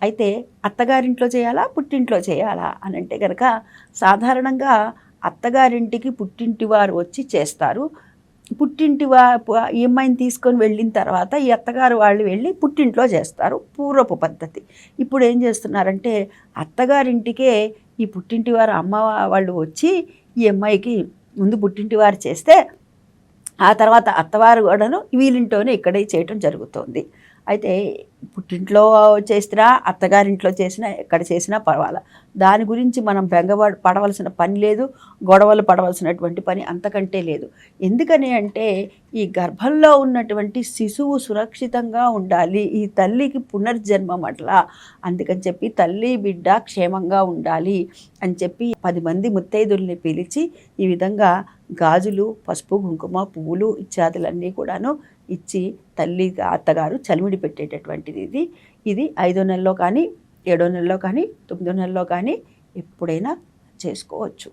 అయితే అత్తగారింట్లో చేయాలా, పుట్టింట్లో చేయాలా అని అంటే కనుక సాధారణంగా అత్తగారింటికి పుట్టింటి వారు వచ్చి చేస్తారు. ఈ అమ్మాయిని తీసుకొని వెళ్ళిన తర్వాత ఈ అత్తగారు వాళ్ళు వెళ్ళి పుట్టింట్లో చేస్తారు, పూర్వపు పద్ధతి. ఇప్పుడు ఏం చేస్తున్నారంటే అత్తగారింటికే ఈ పుట్టింటి వారు అమ్మ వాళ్ళు వచ్చి ఈ అమ్మాయికి ముందు పుట్టింటి వారు చేస్తే ఆ తర్వాత అత్తవారు కూడాను వీళ్ళింట్లోనే ఇక్కడే చేయటం జరుగుతుంది. అయితే పుట్టింట్లో చేసినా అత్తగారింట్లో చేసినా ఎక్కడ చేసినా పర్వాలా, దాని గురించి మనం పడవలసిన పని లేదు, గొడవలు పడవలసినటువంటి పని అంతకంటే లేదు. ఎందుకని అంటే ఈ గర్భంలో ఉన్నటువంటి శిశువు సురక్షితంగా ఉండాలి, ఈ తల్లికి పునర్జన్మం అట్లా, అందుకని చెప్పి తల్లి బిడ్డ క్షేమంగా ఉండాలి అని చెప్పి 10 మంది ముత్తైదుల్ని పిలిచి ఈ విధంగా గాజులు, పసుపు, కుంకుమ, పువ్వులు ఇత్యాదులన్నీ కూడాను ఇచ్చి తల్లి అత్తగారు చలిమిడి పెట్టేటటువంటిది ఇది 5వ నెలలో కానీ, 7వ నెలలో కానీ, 9వ నెలలో కానీ ఎప్పుడైనా చేసుకోవచ్చు.